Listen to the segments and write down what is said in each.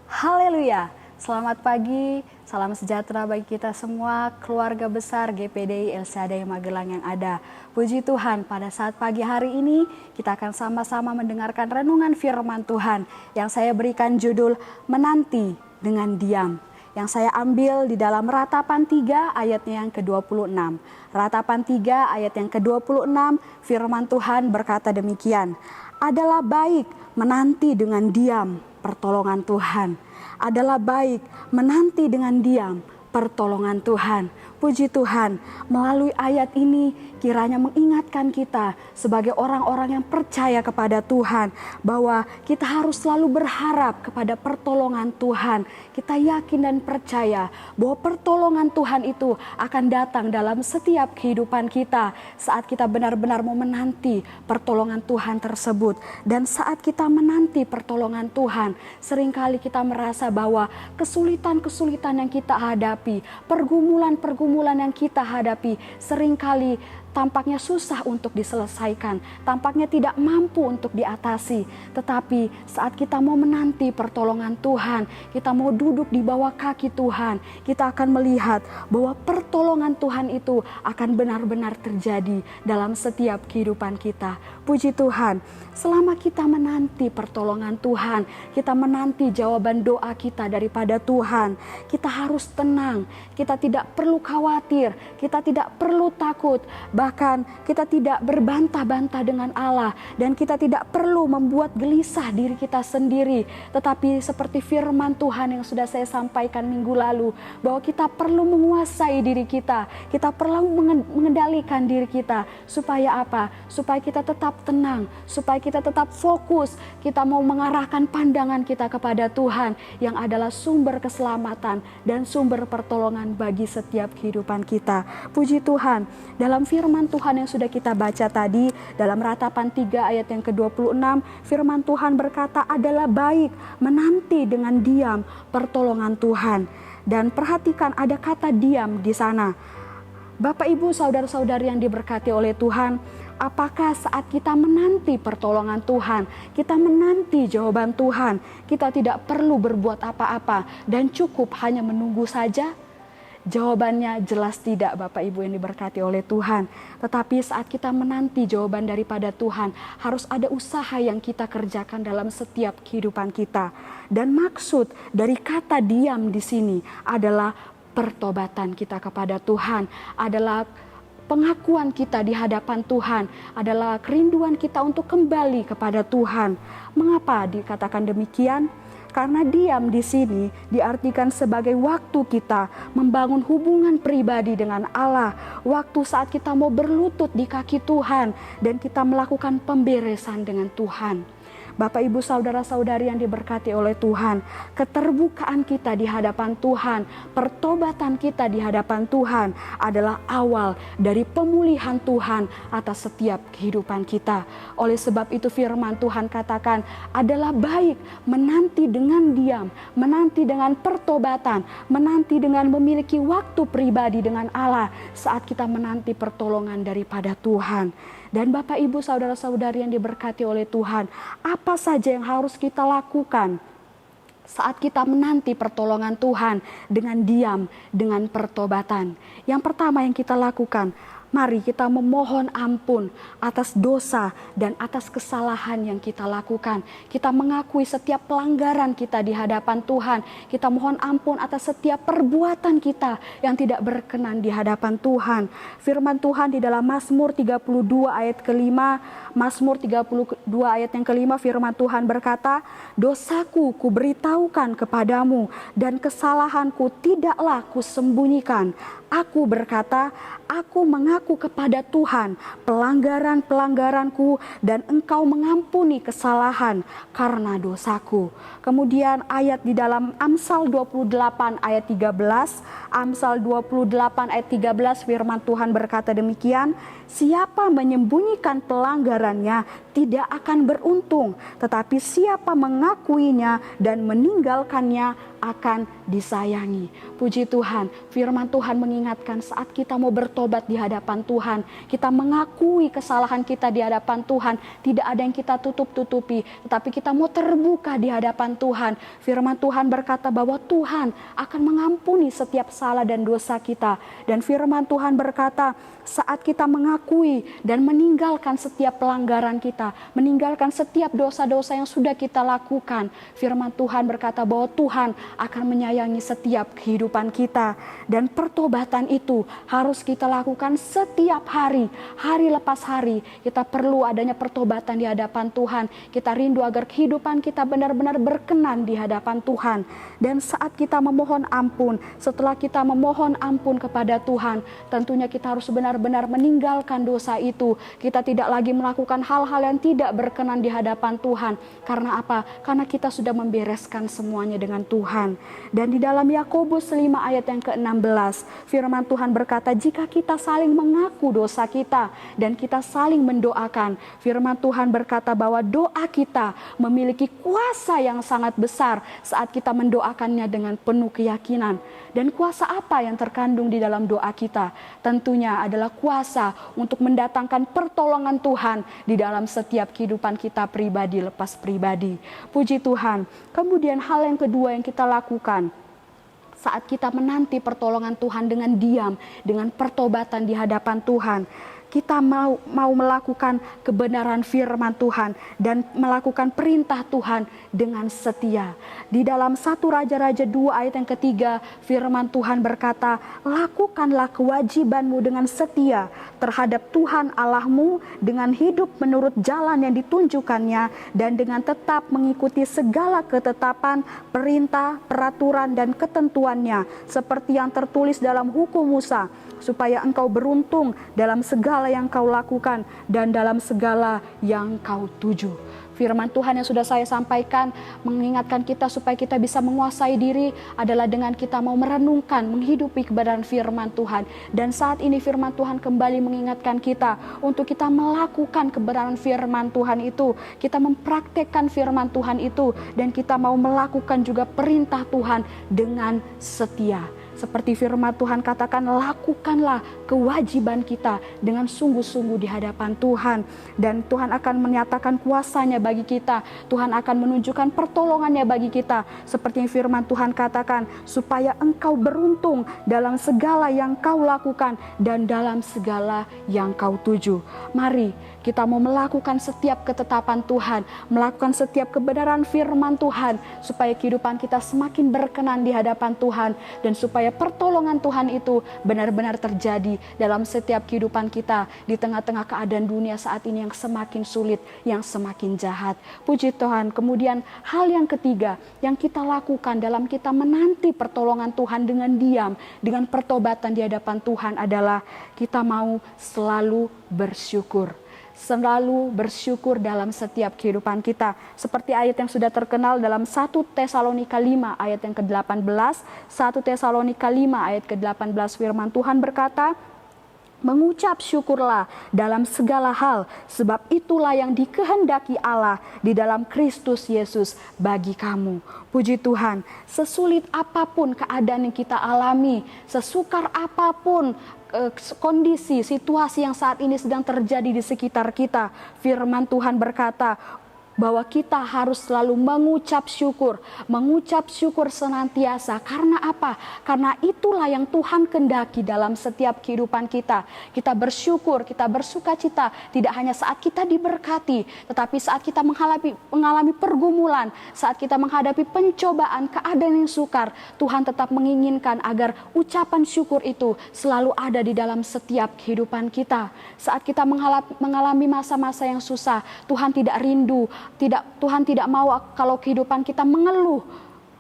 Haleluya, selamat pagi, salam sejahtera bagi kita semua, keluarga besar GPDI El Shaddai Magelang yang ada. Puji Tuhan, pada saat pagi hari ini kita akan sama-sama mendengarkan renungan firman Tuhan yang saya berikan judul Menanti dengan Diam. Yang saya ambil di dalam Ratapan 3 ayatnya yang ke-26. Ratapan 3 ayat yang ke-26, firman Tuhan berkata demikian. Adalah baik menanti dengan diam pertolongan Tuhan. Adalah baik menanti dengan diam pertolongan Tuhan. Puji Tuhan, melalui ayat ini kiranya mengingatkan kita sebagai orang-orang yang percaya kepada Tuhan bahwa kita harus selalu berharap kepada pertolongan Tuhan. Kita yakin dan percaya bahwa pertolongan Tuhan itu akan datang dalam setiap kehidupan kita saat kita benar-benar mau menanti pertolongan Tuhan tersebut. Dan saat kita menanti pertolongan Tuhan, seringkali kita merasa bahwa kesulitan-kesulitan yang kita hadapi, pergumulan-pergumulan yang kita hadapi seringkali tampaknya susah untuk diselesaikan, tampaknya tidak mampu untuk diatasi. Tetapi saat kita mau menanti pertolongan Tuhan, kita mau duduk di bawah kaki Tuhan, kita akan melihat bahwa pertolongan Tuhan itu akan benar-benar terjadi dalam setiap kehidupan kita. Puji Tuhan, selama kita menanti pertolongan Tuhan, kita menanti jawaban doa kita daripada Tuhan, kita harus tenang, kita tidak perlu khawatir, kita tidak perlu takut, bahkan kita tidak berbantah-bantah dengan Allah, dan kita tidak perlu membuat gelisah diri kita sendiri. Tetapi seperti firman Tuhan yang sudah saya sampaikan minggu lalu, bahwa kita perlu menguasai diri kita perlu mengendalikan diri kita. Supaya apa? Supaya kita tetap tenang, supaya kita tetap fokus, kita mau mengarahkan pandangan kita kepada Tuhan yang adalah sumber keselamatan dan sumber pertolongan bagi setiap kehidupan kita. Puji Tuhan, dalam firman Tuhan yang sudah kita baca tadi, dalam Ratapan 3 ayat yang ke-26, firman Tuhan berkata adalah baik menanti dengan diam pertolongan Tuhan. Dan perhatikan ada kata diam di sana. Bapak Ibu saudara-saudari yang diberkati oleh Tuhan, apakah saat kita menanti pertolongan Tuhan, kita menanti jawaban Tuhan, kita tidak perlu berbuat apa-apa dan cukup hanya menunggu saja? Jawabannya jelas tidak, Bapak Ibu yang diberkati oleh Tuhan. Tetapi saat kita menanti jawaban daripada Tuhan, harus ada usaha yang kita kerjakan dalam setiap kehidupan kita. Dan maksud dari kata diam di sini adalah pertobatan kita kepada Tuhan, adalah pengakuan kita di hadapan Tuhan, adalah kerinduan kita untuk kembali kepada Tuhan. Mengapa dikatakan demikian? Karena diam di sini diartikan sebagai waktu kita membangun hubungan pribadi dengan Allah, waktu saat kita mau berlutut di kaki Tuhan dan kita melakukan pemberesan dengan Tuhan. Bapak Ibu saudara-saudari yang diberkati oleh Tuhan, keterbukaan kita di hadapan Tuhan, pertobatan kita di hadapan Tuhan adalah awal dari pemulihan Tuhan atas setiap kehidupan kita. Oleh sebab itu firman Tuhan katakan adalah baik menanti dengan diam, menanti dengan pertobatan, menanti dengan memiliki waktu pribadi dengan Allah saat kita menanti pertolongan daripada Tuhan. Dan Bapak Ibu saudara-saudari yang diberkati oleh Tuhan, apa saja yang harus kita lakukan saat kita menanti pertolongan Tuhan dengan diam, dengan pertobatan? Yang pertama yang kita lakukan, mari kita memohon ampun atas dosa dan atas kesalahan yang kita lakukan. Kita mengakui setiap pelanggaran kita di hadapan Tuhan. Kita mohon ampun atas setiap perbuatan kita yang tidak berkenan di hadapan Tuhan. Firman Tuhan di dalam Mazmur 32 ayat kelima, Mazmur 32 ayat yang kelima, firman Tuhan berkata, dosaku kuberitahukan kepadamu dan kesalahanku tidaklah kusembunyikan. Aku berkata, aku mengaku kepada Tuhan pelanggaran-pelanggaranku dan Engkau mengampuni kesalahan karena dosaku. Kemudian ayat di dalam Amsal 28 ayat 13, Amsal 28 ayat 13 firman Tuhan berkata demikian, siapa menyembunyikan pelanggarannya tidak akan beruntung, tetapi siapa mengakuinya dan meninggalkannya akan disayangi. Puji Tuhan, firman Tuhan mengingatkan saat kita mau bertobat di hadapan hadapan Tuhan. Kita mengakui kesalahan kita di hadapan Tuhan. Tidak ada yang kita tutup-tutupi, tetapi kita mau terbuka di hadapan Tuhan. Firman Tuhan berkata bahwa Tuhan akan mengampuni setiap salah dan dosa kita. Dan firman Tuhan berkata, saat kita mengakui dan meninggalkan setiap pelanggaran kita, meninggalkan setiap dosa-dosa yang sudah kita lakukan, firman Tuhan berkata bahwa Tuhan akan menyayangi setiap kehidupan kita. Dan pertobatan itu harus kita lakukan setiap hari, hari lepas hari. Kita perlu adanya pertobatan di hadapan Tuhan. Kita rindu agar kehidupan kita benar-benar berkenan di hadapan Tuhan. Dan saat kita memohon ampun, setelah kita memohon ampun kepada Tuhan, tentunya kita harus benar-benar meninggalkan dosa itu. Kita tidak lagi melakukan hal-hal yang tidak berkenan di hadapan Tuhan. Karena apa? Karena kita sudah membereskan semuanya dengan Tuhan. Dan di dalam Yakobus 5 ayat yang ke-16, firman Tuhan berkata, jika kita saling mengaku dosa kita dan kita saling mendoakan, firman Tuhan berkata bahwa doa kita memiliki kuasa yang sangat besar saat kita mendoakannya dengan penuh keyakinan. Dan kuasa apa yang terkandung di dalam doa kita? Tentunya adalah kuasa untuk mendatangkan pertolongan Tuhan di dalam setiap kehidupan kita pribadi lepas pribadi. Puji Tuhan. Kemudian hal yang kedua yang kita lakukan saat kita menanti pertolongan Tuhan dengan diam, dengan pertobatan di hadapan Tuhan, kita mau melakukan kebenaran firman Tuhan dan melakukan perintah Tuhan dengan setia. Di dalam 1 Raja-Raja 2 ayat yang ketiga, firman Tuhan berkata, lakukanlah kewajibanmu dengan setia terhadap Tuhan Allahmu dengan hidup menurut jalan yang ditunjukkannya dan dengan tetap mengikuti segala ketetapan, perintah, peraturan dan ketentuannya seperti yang tertulis dalam hukum Musa, supaya engkau beruntung dalam segala yang kau lakukan dan dalam segala yang kau tuju. Firman Tuhan yang sudah saya sampaikan mengingatkan kita supaya kita bisa menguasai diri adalah dengan kita mau merenungkan, menghidupi kebenaran firman Tuhan. Dan saat ini firman Tuhan kembali mengingatkan kita untuk kita melakukan kebenaran firman Tuhan itu. Kita mempraktekkan firman Tuhan itu dan kita mau melakukan juga perintah Tuhan dengan setia. Seperti firman Tuhan katakan, lakukanlah kewajiban kita dengan sungguh-sungguh di hadapan Tuhan. Dan Tuhan akan menyatakan kuasanya bagi kita. Tuhan akan menunjukkan pertolongannya bagi kita. Seperti yang firman Tuhan katakan, supaya engkau beruntung dalam segala yang kau lakukan dan dalam segala yang kau tuju. Mari kita mau melakukan setiap ketetapan Tuhan, melakukan setiap kebenaran firman Tuhan, supaya kehidupan kita semakin berkenan di hadapan Tuhan, dan supaya pertolongan Tuhan itu benar-benar terjadi dalam setiap kehidupan kita di tengah-tengah keadaan dunia saat ini yang semakin sulit, yang semakin jahat. Puji Tuhan. Kemudian hal yang ketiga yang kita lakukan dalam kita menanti pertolongan Tuhan dengan diam, dengan pertobatan di hadapan Tuhan adalah kita mau selalu bersyukur. Selalu bersyukur dalam setiap kehidupan kita. Seperti ayat yang sudah terkenal dalam 1 Tesalonika 5 ayat yang ke-18. 1 Tesalonika 5 ayat ke-18 firman Tuhan berkata, mengucap syukurlah dalam segala hal, sebab itulah yang dikehendaki Allah di dalam Kristus Yesus bagi kamu. Puji Tuhan, sesulit apapun keadaan yang kita alami, sesukar apapun kondisi, situasi yang saat ini sedang terjadi di sekitar kita, firman Tuhan berkata bahwa kita harus selalu mengucap syukur senantiasa. Karena apa? Karena itulah yang Tuhan kehendaki dalam setiap kehidupan kita. Kita bersyukur, kita bersuka cita, tidak hanya saat kita diberkati, tetapi saat kita mengalami pergumulan, saat kita menghadapi pencobaan, keadaan yang sukar, Tuhan tetap menginginkan agar ucapan syukur itu selalu ada di dalam setiap kehidupan kita. Saat kita mengalami masa-masa yang susah, Tuhan tidak rindu, Tuhan tidak mau kalau kehidupan kita mengeluh,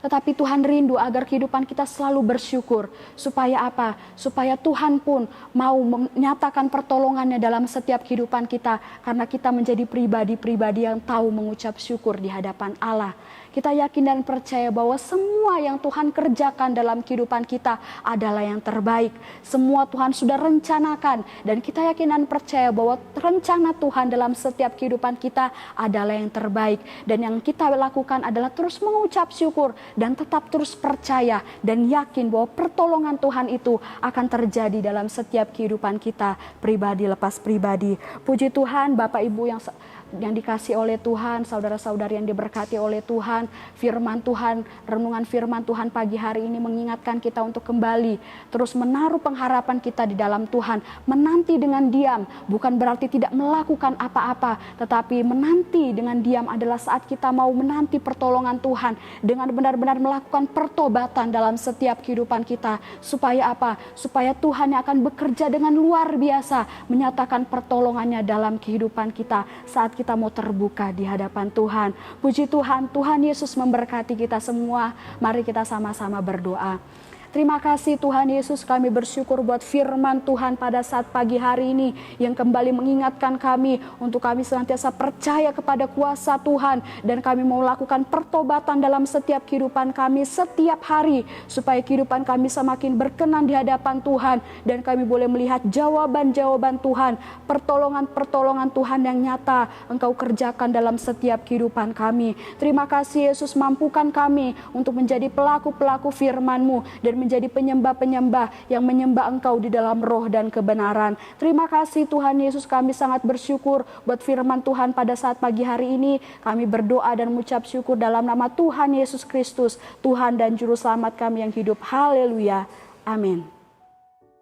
tetapi Tuhan rindu agar kehidupan kita selalu bersyukur. Supaya apa? Supaya Tuhan pun mau menyatakan pertolongannya dalam setiap kehidupan kita, karena kita menjadi pribadi-pribadi yang tahu mengucap syukur di hadapan Allah. Kita yakin dan percaya bahwa semua yang Tuhan kerjakan dalam kehidupan kita adalah yang terbaik. Semua Tuhan sudah rencanakan, dan kita yakin dan percaya bahwa rencana Tuhan dalam setiap kehidupan kita adalah yang terbaik. Dan yang kita lakukan adalah terus mengucap syukur dan tetap terus percaya dan yakin bahwa pertolongan Tuhan itu akan terjadi dalam setiap kehidupan kita, pribadi lepas pribadi. Puji Tuhan, Bapak Ibu yang dikasih oleh Tuhan, saudara-saudari yang diberkati oleh Tuhan, firman Tuhan, renungan firman Tuhan pagi hari ini mengingatkan kita untuk kembali terus menaruh pengharapan kita di dalam Tuhan, menanti dengan diam, bukan berarti tidak melakukan apa-apa, tetapi menanti dengan diam adalah saat kita mau menanti pertolongan Tuhan dengan benar-benar melakukan pertobatan dalam setiap kehidupan kita. Supaya apa? Supaya Tuhan yang akan bekerja dengan luar biasa menyatakan pertolongannya dalam kehidupan kita saat kita mau terbuka di hadapan Tuhan. Puji Tuhan, Tuhan Yesus memberkati kita semua. Mari kita sama-sama berdoa. Terima kasih Tuhan Yesus, kami bersyukur buat firman Tuhan pada saat pagi hari ini yang kembali mengingatkan kami untuk kami senantiasa percaya kepada kuasa Tuhan dan kami mau lakukan pertobatan dalam setiap kehidupan kami setiap hari supaya kehidupan kami semakin berkenan di hadapan Tuhan dan kami boleh melihat jawaban-jawaban Tuhan, pertolongan-pertolongan Tuhan yang nyata Engkau kerjakan dalam setiap kehidupan kami. Terima kasih Yesus, mampukan kami untuk menjadi pelaku-pelaku firman-Mu dan menjadi penyembah-penyembah yang menyembah Engkau di dalam roh dan kebenaran. Terima kasih Tuhan Yesus, kami sangat bersyukur buat firman Tuhan pada saat pagi hari ini. Kami berdoa dan mengucap syukur dalam nama Tuhan Yesus Kristus, Tuhan dan Juru Selamat kami yang hidup. Haleluya. Amin.